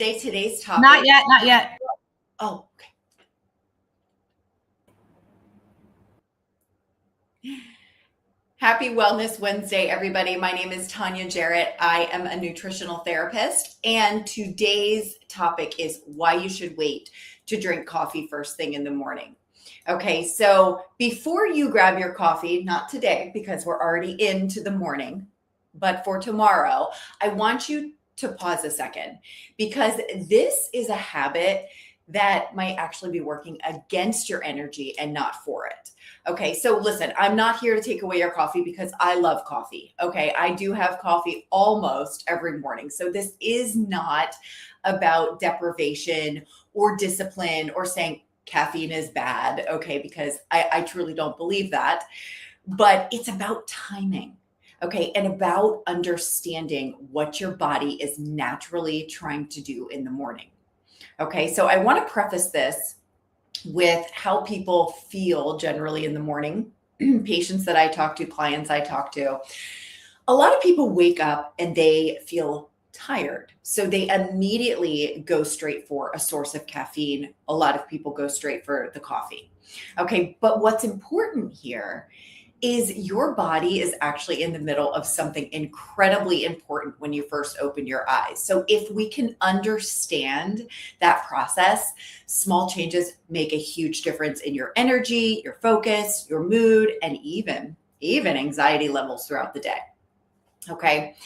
Today's topic. Not yet, not yet. Oh, okay. Happy Wellness Wednesday, everybody. My name is Tanya Jarrett. I am a nutritional therapist, and today's topic is why you should wait to drink coffee first thing in the morning. Okay, so before you grab your coffee, not today because we're already into the morning, but for tomorrow, I want you to pause a second because this is a habit that might actually be working against your energy and not for it. Okay, so listen, I'm not here to take away your coffee because I love coffee. Okay, I do have coffee almost every morning. So this is not about deprivation or discipline or saying caffeine is bad. Okay, because I truly don't believe that. But it's about timing. Okay, and about understanding what your body is naturally trying to do in the morning. Okay, so I want to preface this with how people feel generally in the morning. Patients that I talk to, clients I talk to, a lot of people wake up and they feel tired. So they immediately go straight for a source of caffeine. A lot of people go straight for the coffee. Okay, but what's important here is your body is actually in the middle of something incredibly important when you first open your eyes. So if we can understand that process, small changes make a huge difference in your energy, your focus, your mood, and even anxiety levels throughout the day. Okay.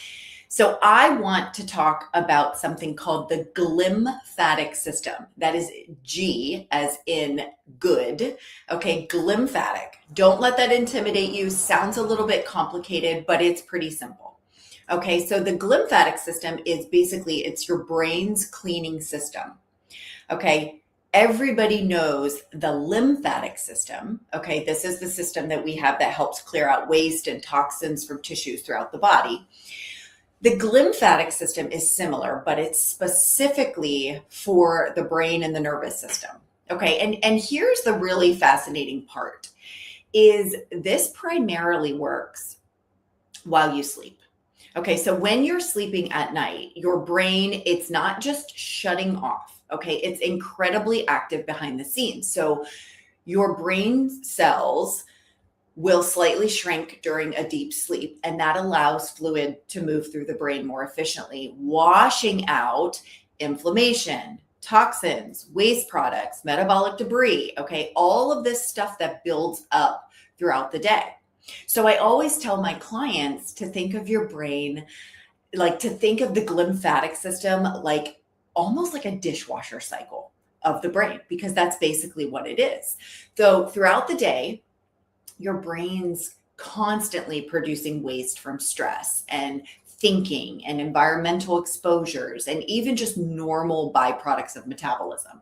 So I want to talk about something called the glymphatic system. That is G as in good. Okay, glymphatic. Don't let that intimidate you. Sounds a little bit complicated, but it's pretty simple. Okay, so the glymphatic system is basically, it's your brain's cleaning system. Okay, everybody knows the lymphatic system. Okay, this is the system that we have that helps clear out waste and toxins from tissues throughout the body. The glymphatic system is similar, but it's specifically for the brain and the nervous system. Okay, and here's the really fascinating part, is this primarily works while you sleep. Okay, so when you're sleeping at night, your brain, it's not just shutting off. Okay, it's incredibly active behind the scenes. So your brain cells will slightly shrink during a deep sleep, and that allows fluid to move through the brain more efficiently, washing out inflammation, toxins, waste products, metabolic debris, okay, all of this stuff that builds up throughout the day. So I always tell my clients to think of your brain, like to think of the glymphatic system like almost like a dishwasher cycle of the brain, because that's basically what it is. So throughout the day, your brain's constantly producing waste from stress and thinking and environmental exposures and even just normal byproducts of metabolism.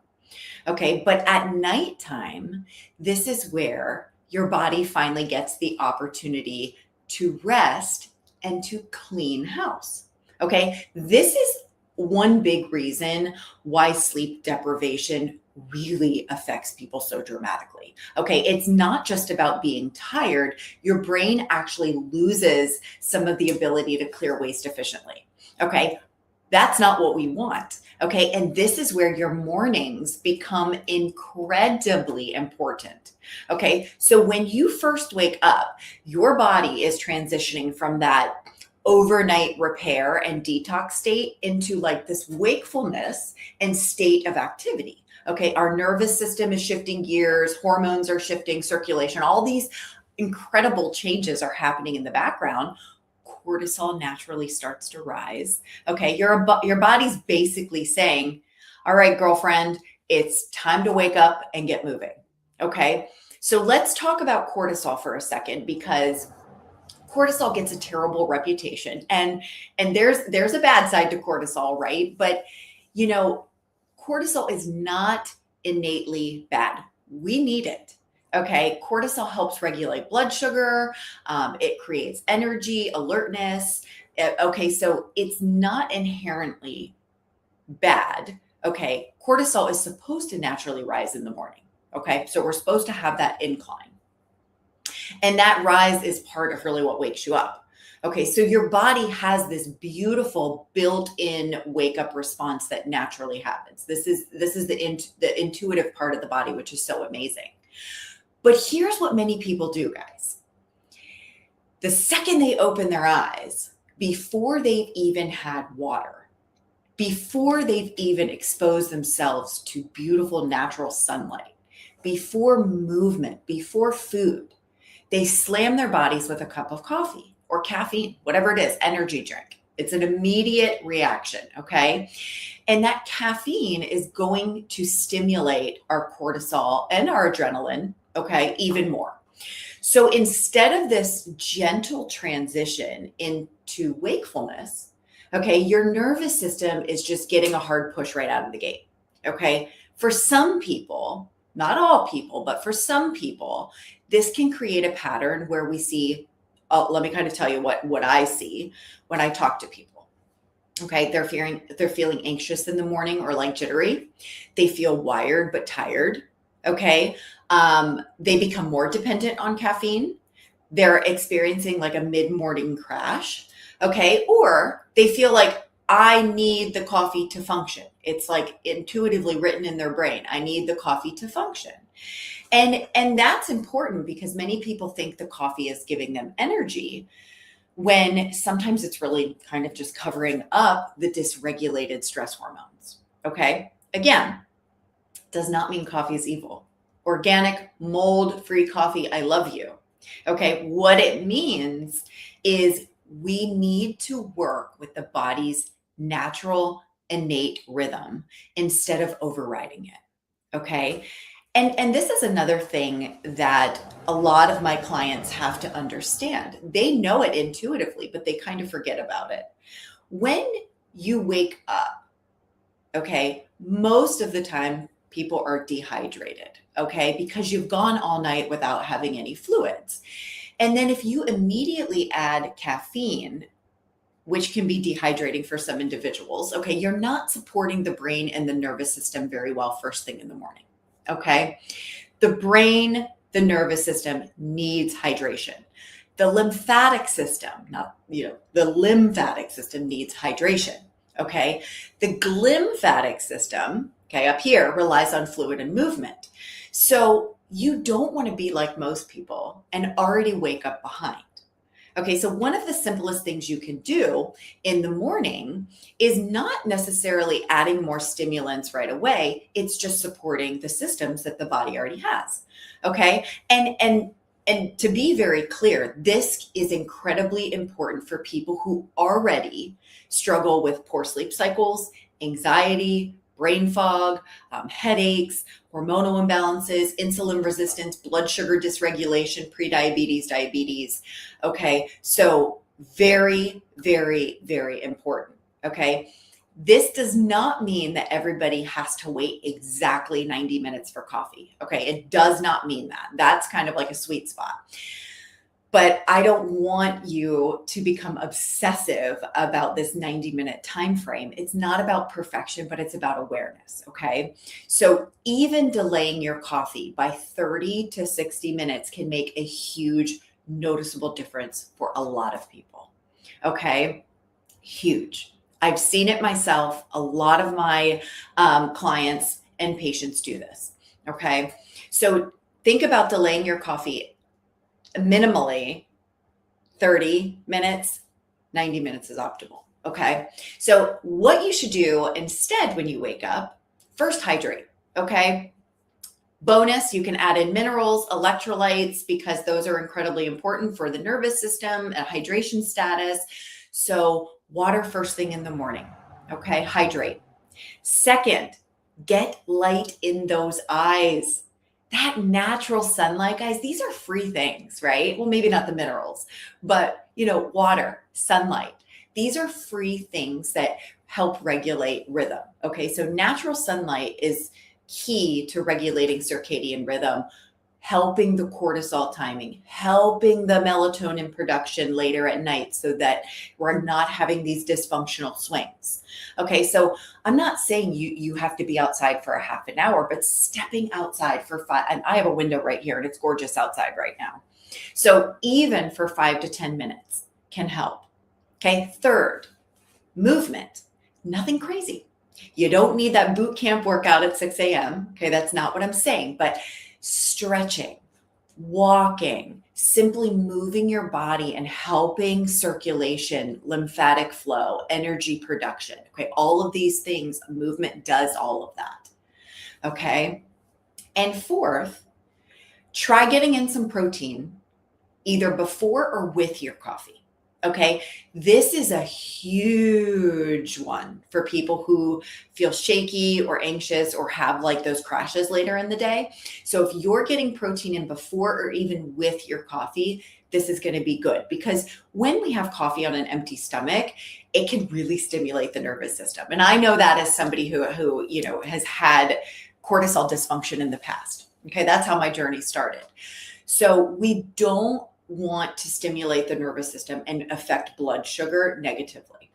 Okay, but at nighttime, this is where your body finally gets the opportunity to rest and to clean house. Okay, this is one big reason why sleep deprivation really affects people so dramatically. Okay, it's not just about being tired. Your brain actually loses some of the ability to clear waste efficiently. Okay, that's not what we want. Okay, and this is where your mornings become incredibly important. Okay, so when you first wake up, your body is transitioning from that overnight repair and detox state into like this wakefulness and state of activity. Okay, our nervous system is shifting gears, hormones are shifting, circulation, all these incredible changes are happening in the background. Cortisol naturally starts to rise. Okay, your body's basically saying, all right, girlfriend, it's time to wake up and get moving. Okay, so let's talk about cortisol for a second, because cortisol gets a terrible reputation, and there's a bad side to cortisol, right? But you know, cortisol is not innately bad. We need it. Okay, cortisol helps regulate blood sugar. It creates energy, alertness. Okay, so it's not inherently bad. Okay, cortisol is supposed to naturally rise in the morning. Okay, so we're supposed to have that incline. And that rise is part of really what wakes you up. Okay, so your body has this beautiful built-in wake-up response that naturally happens. This is the intuitive part of the body, which is so amazing. But here's what many people do, guys. The second they open their eyes, before they've even had water, before they've even exposed themselves to beautiful natural sunlight, before movement, before food, they slam their bodies with a cup of coffee or caffeine, whatever it is, energy drink. It's an immediate reaction, okay? And that caffeine is going to stimulate our cortisol and our adrenaline, okay, even more. So instead of this gentle transition into wakefulness, okay, your nervous system is just getting a hard push right out of the gate, okay? For some people, not all people, but for some people, this can create a pattern where we see, let me kind of tell you what I see when I talk to people. Okay, they're feeling anxious in the morning or like jittery. They feel wired but tired. Okay, they become more dependent on caffeine. They're experiencing like a mid-morning crash. Okay, or they feel like I need the coffee to function. It's like intuitively written in their brain. I need the coffee to function. And that's important because many people think the coffee is giving them energy when sometimes it's really kind of just covering up the dysregulated stress hormones. Okay. Again, does not mean coffee is evil. Organic, mold-free coffee, I love you. Okay. What it means is we need to work with the body's natural innate rhythm instead of overriding it. Okay. And this is another thing that a lot of my clients have to understand. They know it intuitively, but they kind of forget about it. When you wake up, okay, most of the time people are dehydrated, okay, because you've gone all night without having any fluids. And then if you immediately add caffeine, which can be dehydrating for some individuals, okay, you're not supporting the brain and the nervous system very well first thing in the morning. Okay. The brain, the nervous system needs hydration. The lymphatic system, the lymphatic system needs hydration. Okay. The glymphatic system, okay, up here relies on fluid and movement. So you don't want to be like most people and already wake up behind. Okay, so one of the simplest things you can do in the morning is not necessarily adding more stimulants right away. It's just supporting the systems that the body already has. Okay, and to be very clear, this is incredibly important for people who already struggle with poor sleep cycles, anxiety, brain fog, headaches, hormonal imbalances, insulin resistance, blood sugar dysregulation, prediabetes, diabetes. Okay, so very, very, very important. Okay, this does not mean that everybody has to wait exactly 90 minutes for coffee. Okay, it does not mean that. That's kind of like a sweet spot. But I don't want you to become obsessive about this 90-minute time frame. It's not about perfection, but it's about awareness, okay? So even delaying your coffee by 30 to 60 minutes can make a huge noticeable difference for a lot of people, okay? Huge. I've seen it myself. A lot of my clients and patients do this, okay? So think about delaying your coffee minimally 30 minutes, 90 minutes is optimal. Okay. So what you should do instead when you wake up, first hydrate. Okay. Bonus, you can add in minerals, electrolytes, because those are incredibly important for the nervous system and hydration status. So water first thing in the morning. Okay. Hydrate. Second, get light in those eyes. That natural sunlight, guys, these are free things, right? Well, maybe not the minerals, but water, sunlight. These are free things that help regulate rhythm. Okay, so natural sunlight is key to regulating circadian rhythm, helping the cortisol timing, helping the melatonin production later at night so that we're not having these dysfunctional swings. Okay, so I'm not saying you have to be outside for a half an hour, but stepping outside for 5, and I have a window right here and it's gorgeous outside right now. So even for 5 to 10 minutes can help. Okay. Third, movement. Nothing crazy. You don't need that boot camp workout at 6 a.m. Okay. That's not what I'm saying, but stretching, walking, simply moving your body and helping circulation, lymphatic flow, energy production. Okay. All of these things, movement does all of that. Okay. And fourth, try getting in some protein either before or with your coffee. Okay. This is a huge one for people who feel shaky or anxious or have like those crashes later in the day. So if you're getting protein in before or even with your coffee, this is going to be good, because when we have coffee on an empty stomach, it can really stimulate the nervous system. And I know that as somebody who, you know, has had cortisol dysfunction in the past. Okay. That's how my journey started. So we don't want to stimulate the nervous system and affect blood sugar negatively.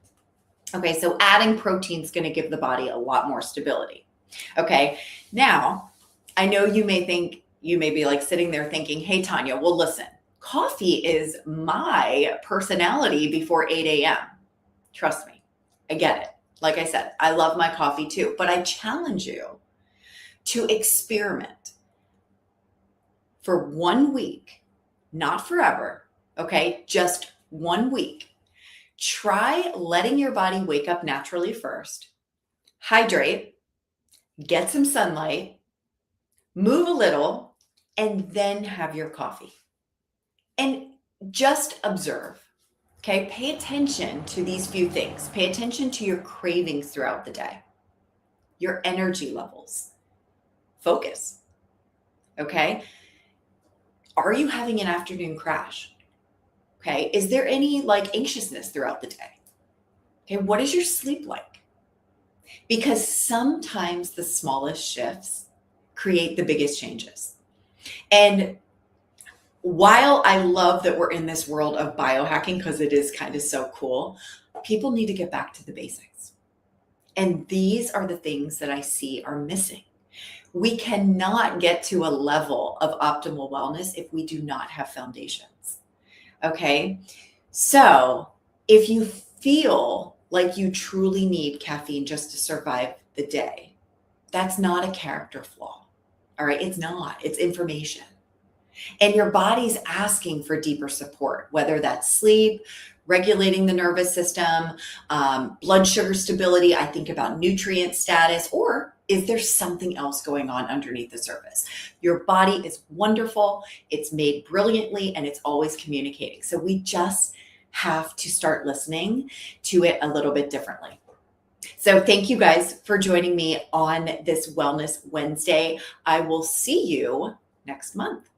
Okay, so adding protein is going to give the body a lot more stability. Okay, now I know you may be like sitting there thinking, hey, Tanya, well, listen, coffee is my personality before 8 a.m. Trust me, I get it. Like I said, I love my coffee too, but I challenge you to experiment for 1 week. Not forever, okay? Just 1 week. Try letting your body wake up naturally first. Hydrate, get some sunlight, move a little, and then have your coffee. And just observe, okay? Pay attention to these few things. Pay attention to your cravings throughout the day, your energy levels. Focus, okay? Are you having an afternoon crash? Okay. Is there any like anxiousness throughout the day? Okay. What is your sleep like? Because sometimes the smallest shifts create the biggest changes. And while I love that we're in this world of biohacking, because it is kind of so cool, people need to get back to the basics. And these are the things that I see are missing. We cannot get to a level of optimal wellness if we do not have foundations. Okay. So if you feel like you truly need caffeine just to survive the day, that's not a character flaw. All right. It's not, it's information. And your body's asking for deeper support, whether that's sleep, regulating the nervous system, blood sugar stability. I think about nutrient status, or is there something else going on underneath the surface? Your body is wonderful. It's made brilliantly, and it's always communicating. So we just have to start listening to it a little bit differently. So thank you guys for joining me on this Wellness Wednesday. I will see you next month.